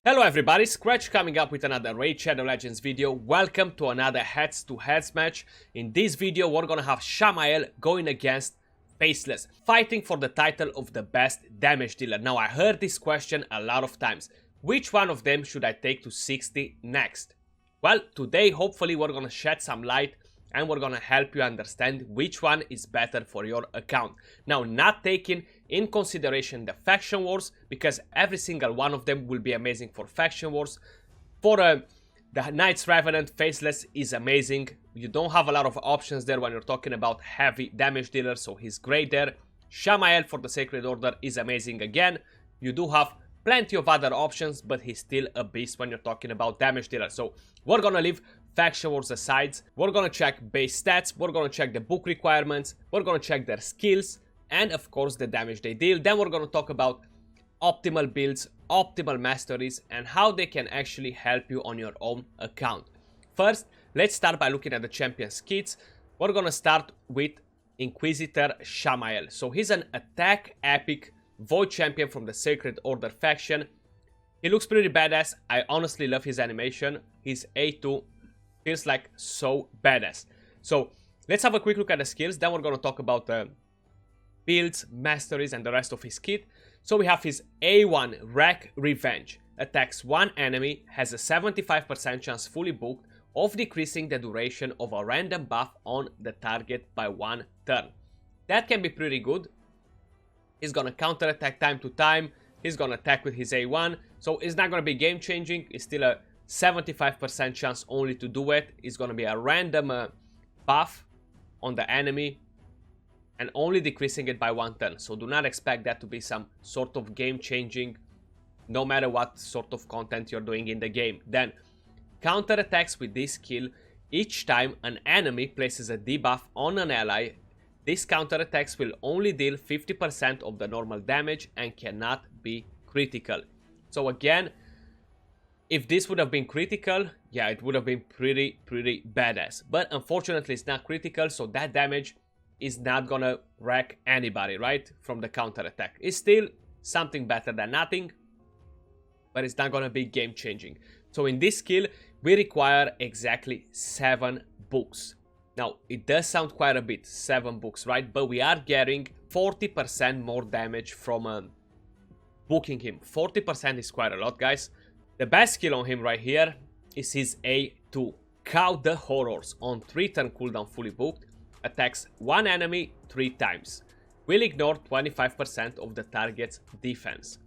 Hello everybody, Scratch coming up with another Raid Shadow Legends video. Welcome to another heads-to-heads match. In this video we're gonna have Shamael going against Faceless, fighting for the title of the best damage dealer. Now I heard this question a lot of times. Which one of them should I take to 60 next? Well, today hopefully we're gonna shed some light and we're gonna help you understand which one is better for your account. Now, not taking in consideration the faction wars, because every single one of them will be amazing for faction wars. For the Knight's Revenant, Faceless is amazing. You don't have a lot of options there when you're talking about heavy damage dealers, so he's great there. Shamael for the Sacred Order is amazing again. You do have plenty of other options, but he's still a beast when you're talking about damage dealers. So we're gonna leave faction wars aside. We're gonna check base stats, we're gonna check the book requirements, we're gonna check their skills, and of course the damage they deal. Then we're gonna talk about optimal builds, optimal masteries, and how they can actually help you on your own account. First, let's start by looking at the champion's kits. We're gonna start with Inquisitor Shamael. So he's an attack epic void champion from the Sacred Order faction. He looks pretty badass. I honestly love his animation. His A2 feels like so badass. So let's have a quick look at the skills. Then we're gonna talk about builds, masteries, and the rest of his kit. So we have his A1 Wreck Revenge. Attacks one enemy, has a 75% chance fully booked of decreasing the duration of a random buff on the target by 1 turn. That can be pretty good. He's gonna counter attack time to time. He's gonna attack with his A1. So it's not gonna be game changing. It's still a 75% chance only to do it. It's gonna be a random buff on the enemy and only decreasing it by 1 turn. So do not expect that to be some sort of game changing, no matter what sort of content you're doing in the game. Then counter attacks with this skill each time an enemy places a debuff on an ally. These counter attacks will only deal 50% of the normal damage and cannot be critical. So again, if this would have been critical, yeah, it would have been pretty badass. But unfortunately it's not critical, so that damage is not gonna wreck anybody, right? From the counter attack. It's still something better than nothing, but it's not gonna be game changing. So in this skill, we require exactly 7 books. Now, it does sound quite a bit, 7 books, right? But we are getting 40% more damage from booking him. 40% is quite a lot, guys. The best skill on him right here is his A2. Cow the Horrors on 3 turn cooldown fully booked. Attacks one enemy 3 times. Will ignore 25% of the target's defense.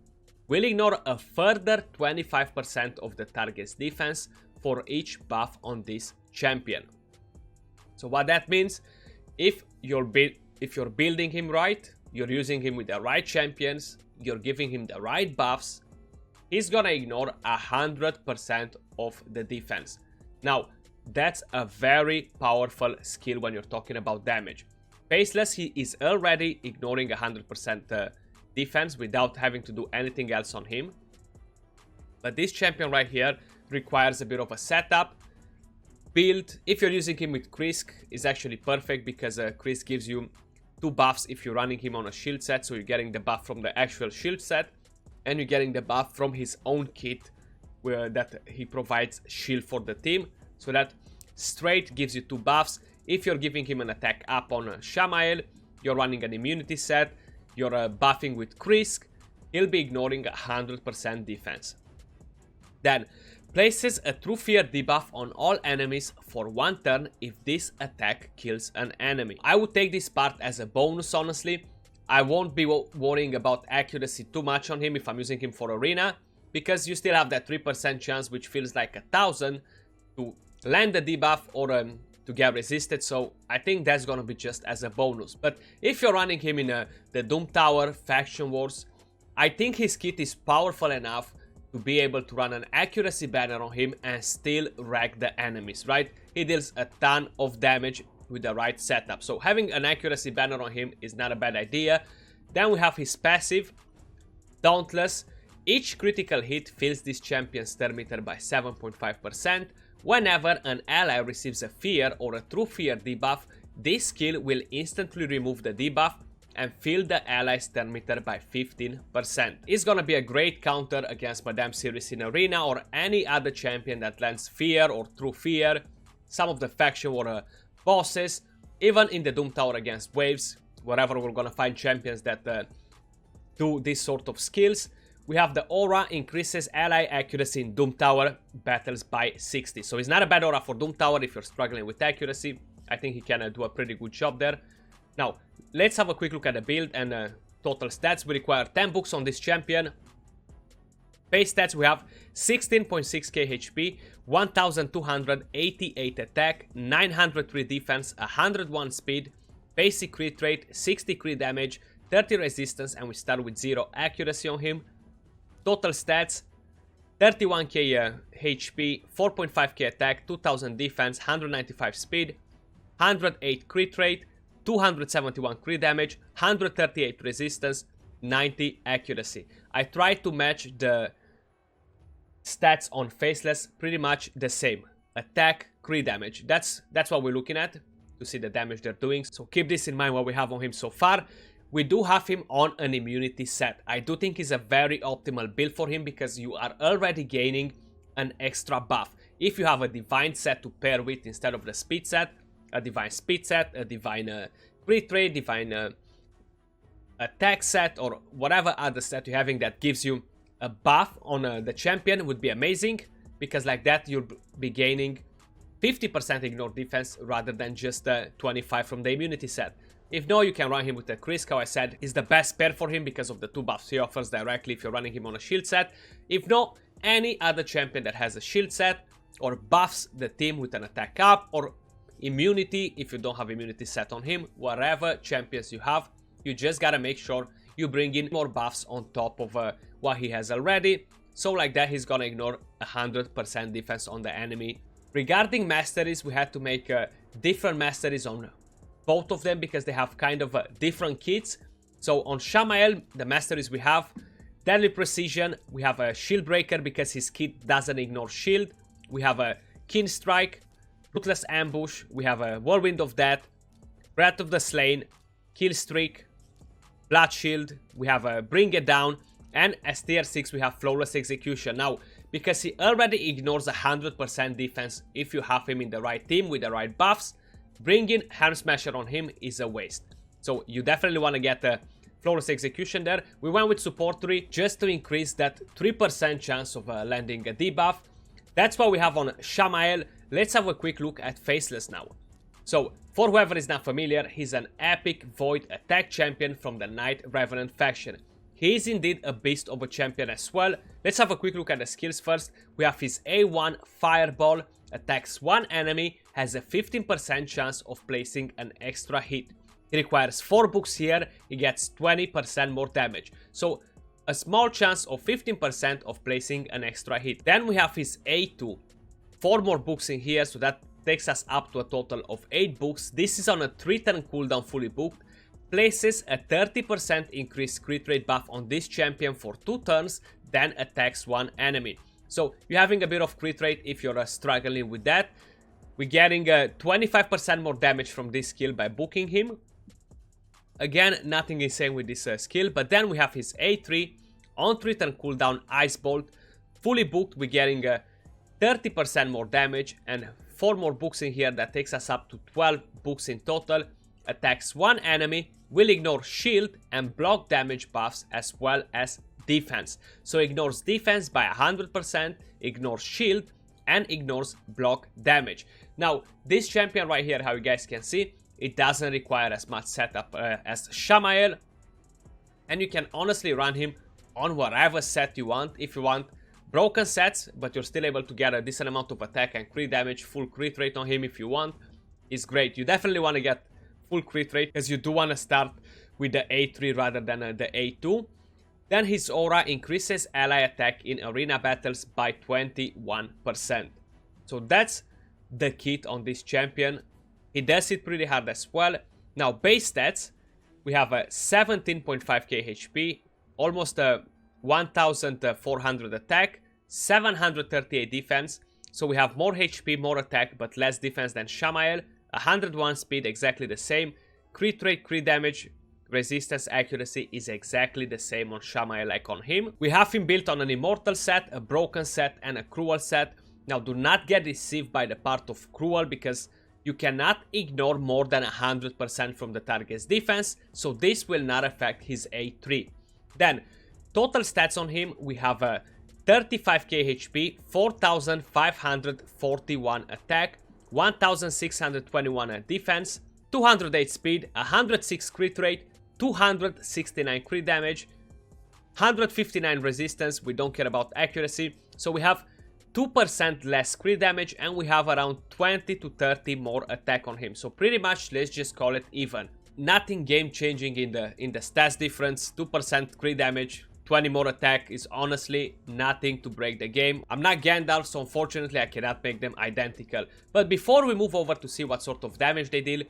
Will ignore a further 25% of the target's defense for each buff on this champion. So what that means, if you're building him right, you're using him with the right champions, you're giving him the right buffs, he's gonna ignore 100% of the defense. Now, that's a very powerful skill when you're talking about damage. Faceless, he is already ignoring 100% defense without having to do anything else on him. But this champion right here requires a bit of a setup. Build, if you're using him with Krisk, is actually perfect because Krisk gives you 2 buffs if you're running him on a shield set. So you're getting the buff from the actual shield set and you're getting the buff from his own kit that he provides shield for the team. So that straight gives you 2 buffs. If you're giving him an attack up on Shamael, you're running an immunity set, you're buffing with Krisk, he'll be ignoring 100% defense. Then places a True Fear debuff on all enemies for 1 turn if this attack kills an enemy. I would take this part as a bonus, honestly. I won't be worrying about accuracy too much on him if I'm using him for arena, because you still have that 3% chance, which feels like 1,000 to land the debuff or to get resisted. So I think that's gonna be just as a bonus. But if you're running him in the Doom Tower faction wars, I think his kit is powerful enough to be able to run an accuracy banner on him and still wreck the enemies, right? He deals a ton of damage with the right setup. So having an accuracy banner on him is not a bad idea. Then we have his passive, Dauntless. Each critical hit fills this champion's turn meter by 7.5%. Whenever an ally receives a fear or a true fear debuff, this skill will instantly remove the debuff and fill the ally's turn meter by 15%. It's gonna be a great counter against Madame Series in Arena or any other champion that lands Fear or True Fear, some of the faction war bosses, even in the Doom Tower against waves, wherever we're gonna find champions that do this sort of skills. We have the aura increases ally accuracy in Doom Tower battles by 60. So it's not a bad aura for Doom Tower if you're struggling with accuracy. I think he can do a pretty good job there. Now, let's have a quick look at the build and total stats. We require 10 books on this champion. Base stats, we have 16.6k HP, 1288 attack, 903 defense, 101 speed, basic crit rate, 60 crit damage, 30 resistance, and we start with 0 accuracy on him. Total stats, 31k HP, 4.5k attack, 2000 defense, 195 speed, 108 crit rate, 271 crit damage, 138 resistance, 90 accuracy. I tried to match the stats on Faceless pretty much the same. Attack, crit damage. That's what we're looking at to see the damage they're doing. So keep this in mind what we have on him so far. We do have him on an immunity set. I do think it's a very optimal build for him because you are already gaining an extra buff. If you have a divine set to pair with instead of the speed set, a divine speed set, a divine crit rate, divine attack set, or whatever other set you're having that gives you a buff on the champion would be amazing, because like that you'll be gaining 50% ignore defense rather than just 25 from the immunity set. If no, you can run him with the Krisk, how I said, is the best pair for him because of the 2 buffs he offers directly if you're running him on a shield set. If no, any other champion that has a shield set or buffs the team with an attack up or immunity if you don't have immunity set on him, whatever champions you have, you just gotta make sure you bring in more buffs on top of what he has already. So like that he's gonna ignore 100% defense on the enemy. Regarding masteries, we had to make different masteries on both of them because they have kind of different kits. So on Shamael, the masteries we have Deadly Precision, we have a Shield Breaker because his kit doesn't ignore shield. We have a Keen Strike, Ruthless Ambush, we have a Whirlwind of Death, Breath of the Slain, Kill Streak, Blood Shield, we have a Bring It Down, and as tier 6 we have Flawless Execution. Now, because he already ignores 100% defense if you have him in the right team with the right buffs, bringing Helm Smasher on him is a waste. So you definitely want to get a Flawless Execution there. We went with Support 3 just to increase that 3% chance of landing a debuff. That's what we have on Shamael. Let's have a quick look at Faceless now. So, for whoever is not familiar, he's an epic void attack champion from the Night Revenant faction. He is indeed a beast of a champion as well. Let's have a quick look at the skills first. We have his A1 Fireball, attacks one enemy, has a 15% chance of placing an extra hit. He requires 4 books here, he gets 20% more damage. So a small chance of 15% of placing an extra hit. Then we have his A2, 4 more books in here, so that takes us up to a total of 8 books. This is on a 3-turn cooldown fully booked. Places a 30% increased crit rate buff on this champion for 2 turns, then attacks one enemy. So you're having a bit of crit rate if you're struggling with that. We're getting 25% more damage from this skill by booking him. Again, nothing insane with this skill, but then we have his A3 on 3-turn cooldown Ice Bolt. Fully booked, we're getting 30% more damage and 4 more books in here. That takes us up to 12 books in total. Attacks one enemy, will ignore shield and block damage buffs as well as defense. So ignores defense by 100%, ignores shield, and ignores block damage. Now, this champion right here, how you guys can see, it doesn't require as much setup as Shamael. And you can honestly run him on whatever set you want. If you want broken sets, but you're still able to get a decent amount of attack and crit damage, full crit rate on him if you want, is great. You definitely want to get full crit rate because you do want to start with the A3 rather than the A2. Then his aura increases ally attack in arena battles by 21%. So that's the kit on this champion. He does it pretty hard as well. Now base stats, we have a 17.5k HP, almost a 1400 attack, 738 defense. So we have more HP, more attack, but less defense than Shamael. 101 speed, exactly the same. Crit rate, crit damage, resistance, accuracy is exactly the same on Shamael like on him. We have him built on an immortal set, a broken set, and a cruel set. Now do not get deceived by the part of cruel, because you cannot ignore more than 100% from the target's defense, so this will not affect his A3. Then, total stats on him, we have a 35k HP, 4541 attack, 1621 defense, 208 speed, 106 crit rate, 269 crit damage, 159 resistance, we don't care about accuracy, so we have 2% less crit damage and we have around 20 to 30 more attack on him. So pretty much let's just call it even. Nothing game changing in the stats difference. 2% crit damage, 20 more attack is honestly nothing to break the game. I'm not Gandalf, so unfortunately I cannot make them identical. But before we move over to see what sort of damage they deal,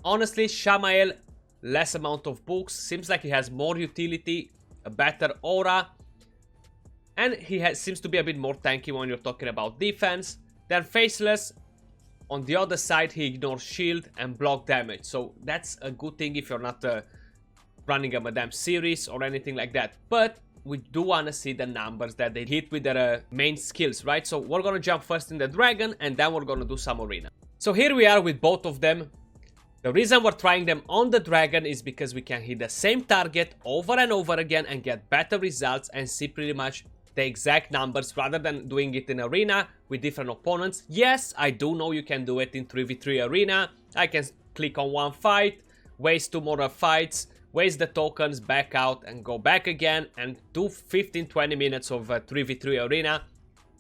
honestly Shamael, less amount of books, seems like he has more utility, a better aura, and he seems to be a bit more tanky when you're talking about defense. Then Faceless, on the other side, he ignores shield and block damage. So that's a good thing if you're not running a Madame series or anything like that. But we do want to see the numbers that they hit with their main skills, right? So we're going to jump first in the Dragon and then we're going to do some Arena. So here we are with both of them. The reason we're trying them on the Dragon is because we can hit the same target over and over again and get better results and see pretty much the exact numbers rather than doing it in Arena with different opponents. Yes, I do know you can do it in 3v3 Arena. I can click on one fight, waste 2 more fights, waste the tokens, back out and go back again and do 15-20 minutes of 3v3 Arena.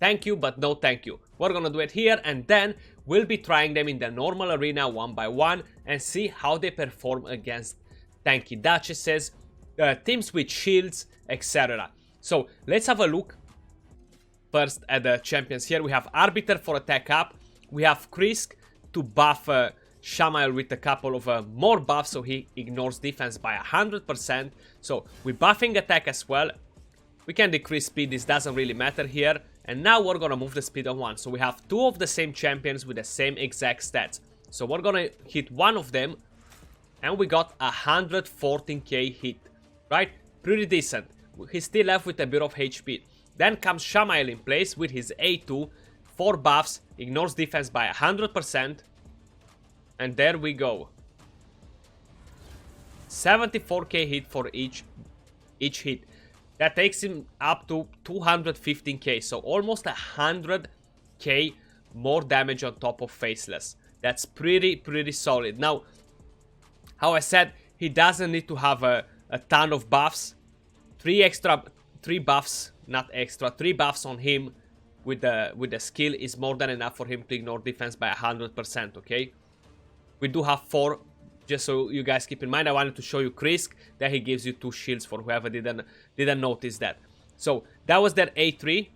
Thank you, but no thank you. We're gonna do it here and then we'll be trying them in the normal Arena one by one and see how they perform against tanky Duchesses, teams with shields, etc. So let's have a look first at the champions here. We have Arbiter for attack up. We have Krisk to buff Shamael with a couple of more buffs, so he ignores defense by 100%. So we're buffing attack as well. We can decrease speed, this doesn't really matter here. And now we're gonna move the speed on one. So we have 2 of the same champions with the same exact stats. So we're gonna hit one of them and we got 114k hit, right? Pretty decent. He's still left with a bit of HP. Then comes Shamael in place with his A2, 4 buffs, ignores defense by 100%. And there we go. 74k hit for each hit. That takes him up to 215k, so almost 100k more damage on top of Faceless. That's pretty solid. Now, how I said, he doesn't need to have a ton of buffs. 3 buffs on him with the skill is more than enough for him to ignore defense by 100%, okay? We do have 4, just so you guys keep in mind. I wanted to show you Krisk, that he gives you 2 shields for whoever didn't notice that. So that was their A3.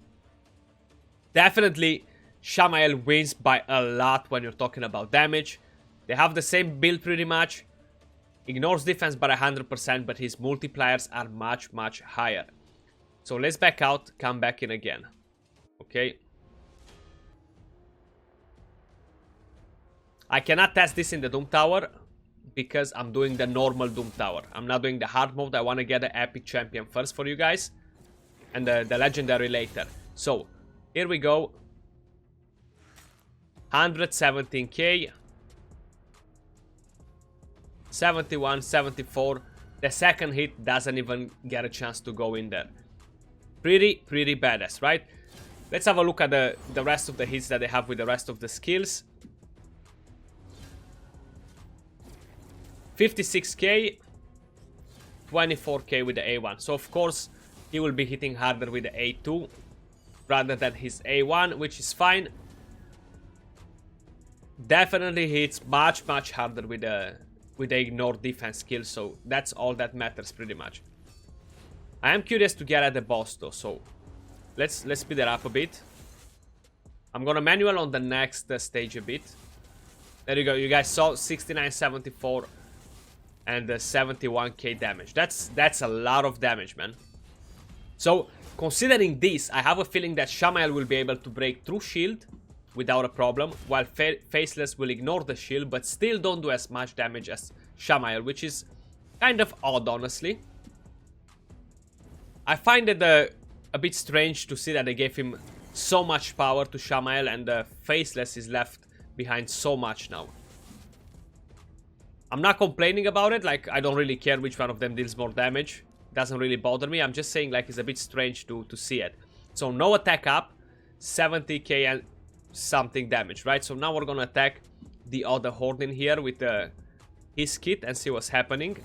Definitely Shamael wins by a lot when you're talking about damage. They have the same build pretty much. Ignores defense by 100%, but his multipliers are much higher. So let's back out, come back in again. Okay. I cannot test this in the Doom Tower because I'm doing the normal Doom Tower. I'm not doing the hard mode. I want to get the epic champion first for you guys. And the legendary later. So, here we go. 117k. 71, 74. The second hit doesn't even get a chance to go in there. Pretty badass, right? Let's have a look at the rest of the hits that they have with the rest of the skills. 56k, 24k with the A1. So of course, he will be hitting harder with the A2 rather than his A1, which is fine. Definitely hits much harder with the ignore defense skill, so that's all that matters pretty much. I am curious to get at the boss though, so let's speed it up a bit. I'm gonna manual on the next stage a bit. There you go, you guys saw 69, 74 and 71k damage. That's a lot of damage, man. So considering this, I have a feeling that Shamael will be able to break through shield without a problem, while Faceless will ignore the shield but still don't do as much damage as Shamael, which is kind of odd, honestly. I find it a bit strange to see that they gave him so much power to Shamael and Faceless is left behind so much now. I'm not complaining about it, like I don't really care which one of them deals more damage. Doesn't really bother me. I'm just saying like it's a bit strange to see it. So no attack up, 70k and something damage, right? So now we're gonna attack the other Horde in here with his kit and see what's happening.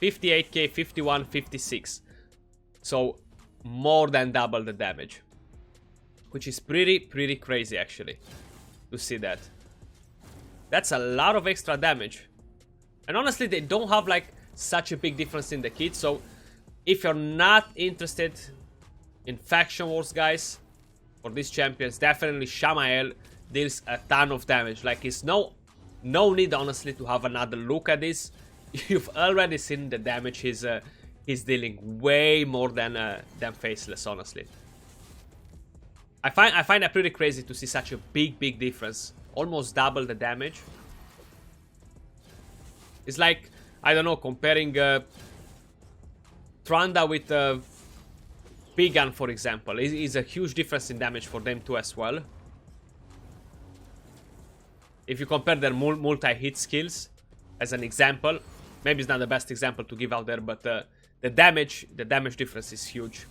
58k, 51, 56. So more than double the damage. Which is pretty crazy actually to see that. That's a lot of extra damage. And honestly, they don't have like such a big difference in the kit. So if you're not interested in faction wars, guys, for these champions, definitely Shamael deals a ton of damage. Like, it's no need, honestly, to have another look at this. You've already seen the damage he's dealing, way more than Faceless, honestly. I find that pretty crazy to see such a big difference. Almost double the damage. It's like, I don't know, comparing Tranda with Pigan, for example. Is a huge difference in damage for them too as well. If you compare their multi-hit skills, as an example, maybe it's not the best example to give out there, but the damage difference is huge.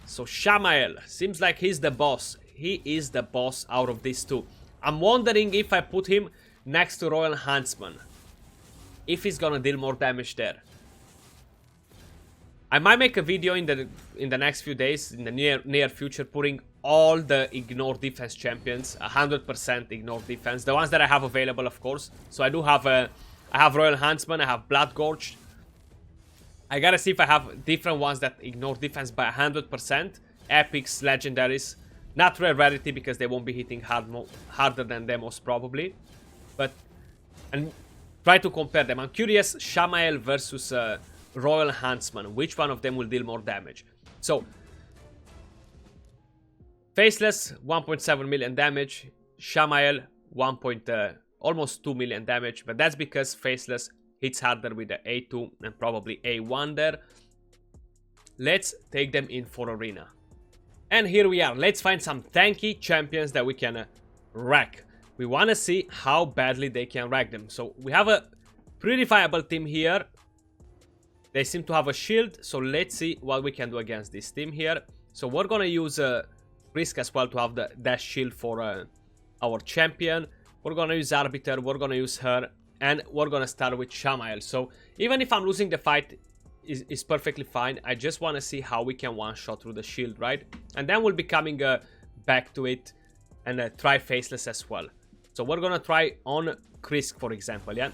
So Shamael seems like he's the boss. He is the boss out of these two. I'm wondering if I put him next to Royal Huntsman, if he's gonna deal more damage there. I might make a video in the next few days, in the near future, putting all the ignore defense champions, 100% ignore defense, the ones that I have available, of course. So I do have I have Royal Huntsman, I have Bloodgorged. I gotta see if I have different ones that ignore defense by 100%. Epics, legendaries, not rare rarity because they won't be hitting harder than them most probably. But, and try to compare them. I'm curious, Shamael versus Royal Huntsman, which one of them will deal more damage? So, Faceless, 1.7 million damage. Shamael, almost 2 million damage. But that's because Faceless hits harder with the A2 and probably A1 there. Let's take them in for arena. And here we are. Let's find some tanky champions that we can wreck. We want to see how badly they can wreck them. So we have a pretty viable team here. They seem to have a shield. So let's see what we can do against this team here. So we're going to use Risk as well to have that shield for our champion. We're going to use Arbiter. We're going to use her. And we're going to start with Shamael. So even if I'm losing the fight, is perfectly fine. I just want to see how we can one-shot through the shield, right? And then we'll be coming back to it and try Faceless as well. So we're gonna try on Krisk, for example, yeah?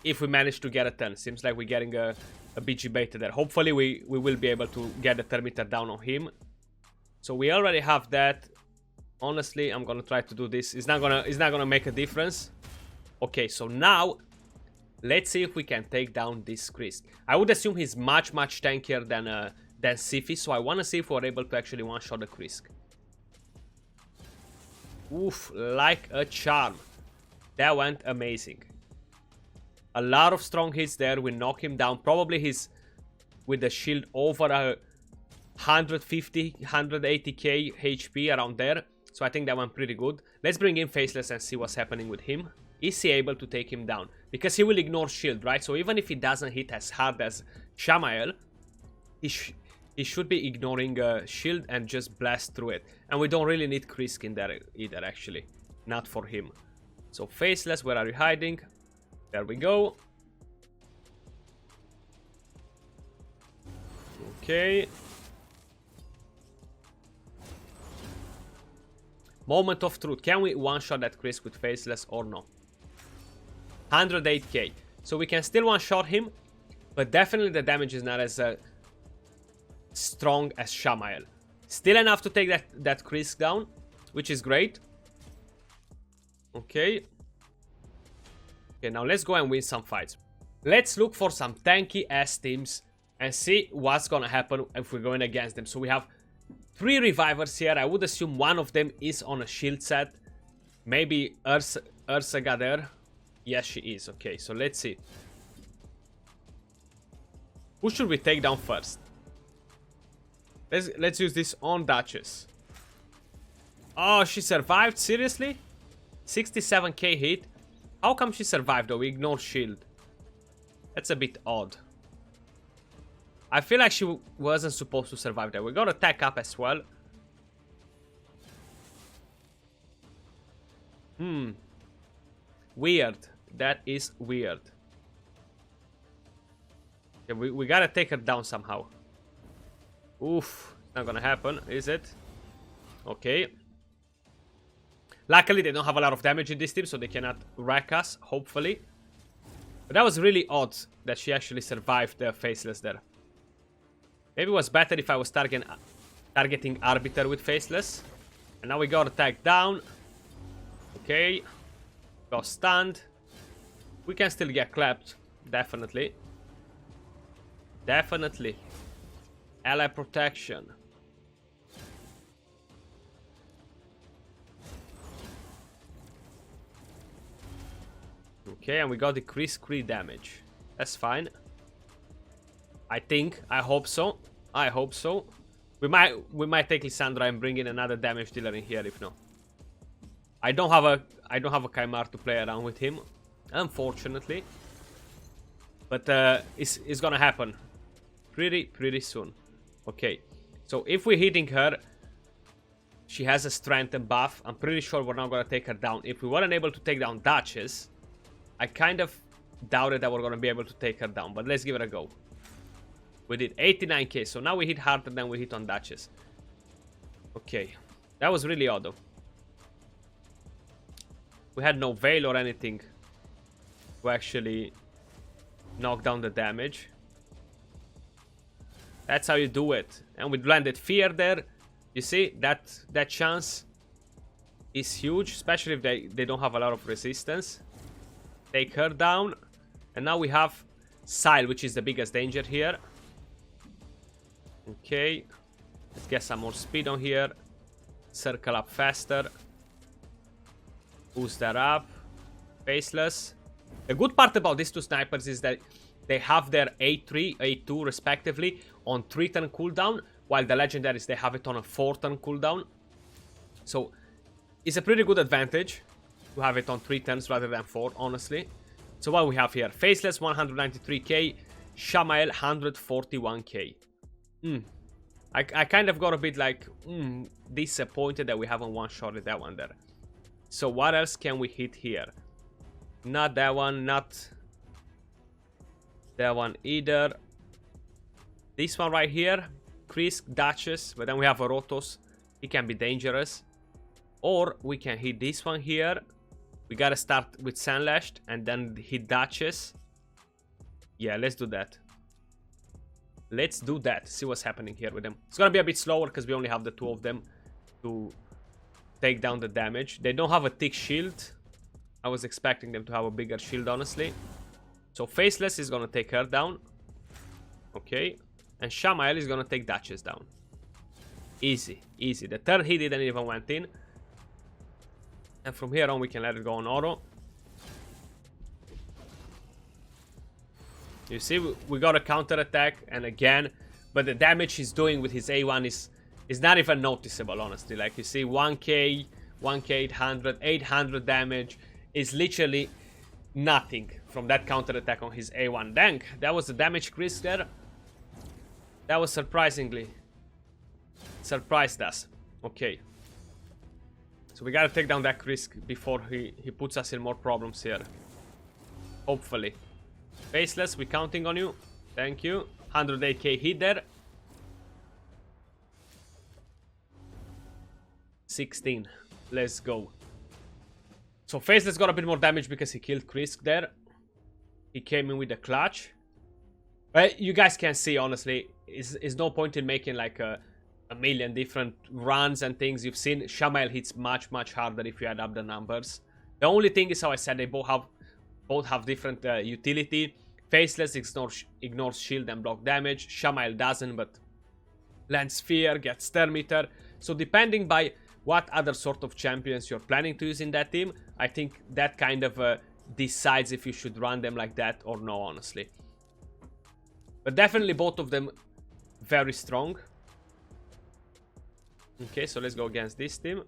If we manage to get a 10. Seems like we're getting a BG beta there. Hopefully we will be able to get the thermometer down on him. So we already have that. Honestly, I'm gonna try to do this. It's not gonna make a difference. Okay, so now let's see if we can take down this Krisk. I would assume he's much tankier than Sifi, so I want to see if we're able to actually one-shot the Krisk. Oof, like a charm. That went amazing. A lot of strong hits there. We knock him down. Probably he's with the shield over 150, 180k HP around there. So I think that went pretty good. Let's bring in Faceless and see what's happening with him. Is he able to take him down? Because he will ignore shield, right? So even if he doesn't hit as hard as Shamael, he should be ignoring shield and just blast through it. And we don't really need Krisk in there either, actually. Not for him. So Faceless, where are you hiding? There we go. Okay. Moment of truth. Can we one-shot that Krisk with Faceless or no? 108k. So we can still one-shot him, but definitely the damage is not as strong as Shamael. Still enough to take that Krisk down, which is great. Okay. Okay, now let's go and win some fights. Let's look for some tanky ass teams and see what's gonna happen if we're going against them. So we have 3 revivers here. I would assume one of them is on a shield set. Maybe Ursa got there. Yes, she is. Okay, so let's see. Who should we take down first? Let's use this on Duchess. Oh, she survived? Seriously? 67k hit? How come she survived though? We ignore shield. That's a bit odd. I feel like she wasn't supposed to survive there. We got attack up as well. Weird. That is weird. Yeah, we gotta take her down somehow. Oof. Not gonna happen, is it? Okay. Luckily, they don't have a lot of damage in this team, so they cannot wreck us, hopefully. But that was really odd that she actually survived the Faceless there. Maybe it was better if I was targeting Arbiter with Faceless. And now we got attack down. Okay. Got stunned. We can still get clapped. Definitely. Definitely. Ally protection. Okay, and we got decreased crit damage. That's fine. I think. I hope so. I hope so. We might take Lissandra and bring in another damage dealer in here if no. I don't have a Chimera to play around with him, unfortunately. But it's gonna happen pretty soon. Okay, so if we're hitting her, she has a strength and buff. I'm pretty sure we're not gonna take her down. If we weren't able to take down Duchess, I kind of doubted that we're gonna be able to take her down. But let's give it a go. We did 89k, so now we hit harder than we hit on Duchess. Okay, that was really odd though. We had no Veil or anything to actually knock down the damage. That's how you do it. And we landed Fear there. You see, that chance is huge, especially if they don't have a lot of resistance. Take her down. And now we have Sile, which is the biggest danger here. Okay. Let's get some more speed on here. Circle up faster. Boost that up. Faceless. The good part about these two snipers is that they have their A3, A2 respectively on 3-turn cooldown, while the legendaries, they have it on a 4-turn cooldown. So it's a pretty good advantage to have it on 3 turns rather than 4, honestly. So what we have here, Faceless 193k, Shamael 141k. I kind of got a bit like disappointed that we haven't one-shotted that one there. So what else can we hit here? Not that one, not that one either. This one right here, Krisk, Duchess, but then we have a Rotos. He can be dangerous. Or we can hit this one here. We gotta start with Sandlashed and then hit Duchess. Yeah, let's do that. Let's do that. See what's happening here with them. It's gonna be a bit slower because we only have the 2 of them to take down the damage. They don't have a thick shield. I was expecting them to have a bigger shield, honestly. So Faceless is gonna take her down. Okay. And Shamael is gonna take Duchess down. Easy, easy. The third hit didn't even went in. And from here on we can let it go on auto. You see, we got a counter attack and again, but the damage he's doing with his A1 is not even noticeable, honestly. Like you see, 1k, 800 damage is literally nothing from that counter attack on his A1. Dang, that was the damage Krisk there. That was surprisingly surprised us. Okay. So we gotta take down that Krisk before he puts us in more problems here. Hopefully. Faceless, we're counting on you. Thank you. 108k hit there. 16. Let's go. So Faceless got a bit more damage because he killed Krisk there. He came in with the clutch. But you guys can see, honestly, is no point in making like a million different runs and things. You've seen Shamael hits much harder if you add up the numbers. The only thing is, how I said, they both have different utility. Faceless ignores shield and block damage. Shamael doesn't, but lands Sphere, gets Thermeter. So depending by what other sort of champions you're planning to use in that team, I think that kind of decides if you should run them like that or no, honestly. But definitely both of them very strong. Okay, so let's go against this team.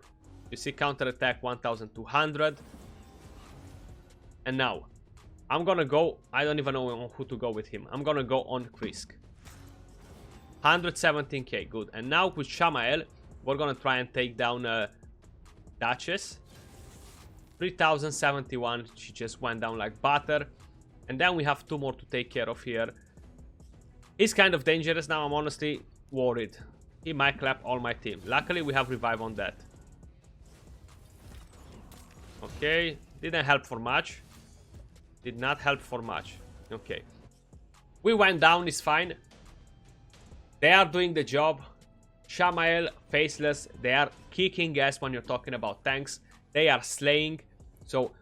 You see counter attack 1200. And now, I'm gonna go, I don't even know who to go with him. I'm gonna go on Krisk. 117k, good. And now with Shamael, we're gonna try and take down Duchess. 3071, she just went down like butter. And then we have 2 more to take care of here. He's kind of dangerous now, I'm honestly worried. He might clap all my team. Luckily, we have revive on that. Okay, didn't help for much. Did not help for much. Okay. We went down, it's fine. They are doing the job. Shamael, Faceless, they are kicking ass when you're talking about tanks. They are slaying. So,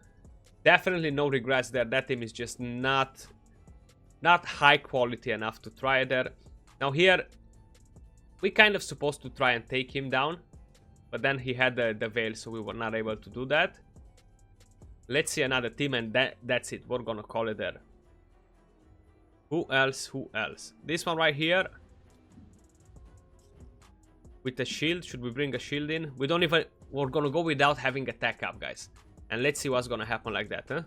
definitely no regrets there. That team is just not high quality enough to try there. Now here, we kind of supposed to try and take him down. But then he had the veil, so we were not able to do that. Let's see another team, and that's it. We're gonna call it there. Who else? Who else? This one right here. With the shield. Should we bring a shield in? We don't even... We're gonna go without having a tech up, guys. And let's see what's gonna happen like that, huh?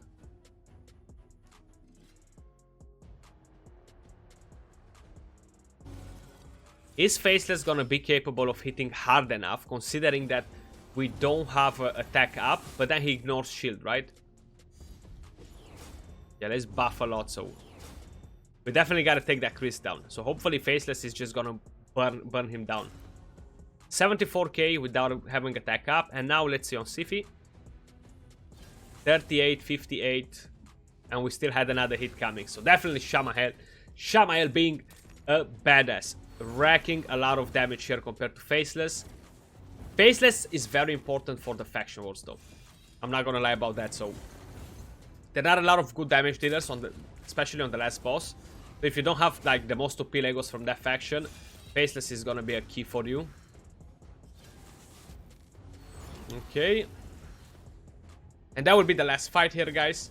Is Faceless gonna be capable of hitting hard enough, considering that we don't have a attack up, but then he ignores shield, right? Yeah, let's buff a lot, so we definitely gotta take that Chris down. So hopefully Faceless is just gonna burn him down. 74k without having attack up, and now let's see on Sifi. 38, 58, and we still had another hit coming. So definitely Shamael. Shamael being a badass, racking a lot of damage here compared to Faceless. Faceless is very important for the faction wars though. I'm not gonna lie about that. So there are a lot of good damage dealers on the, especially on the last boss. But if you don't have like the most OP Legos from that faction, Faceless is gonna be a key for you. Okay. And that will be the last fight here, guys.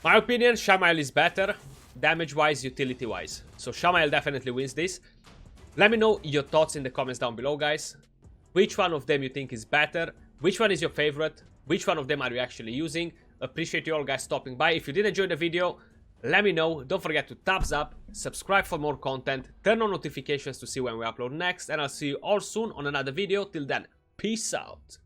My opinion, Shamael is better, damage-wise, utility-wise. So Shamael definitely wins this. Let me know your thoughts in the comments down below, guys. Which one of them you think is better? Which one is your favorite? Which one of them are you actually using? Appreciate you all guys stopping by. If you did enjoy the video, let me know. Don't forget to thumbs up, subscribe for more content, turn on notifications to see when we upload next, and I'll see you all soon on another video. Till then, peace out.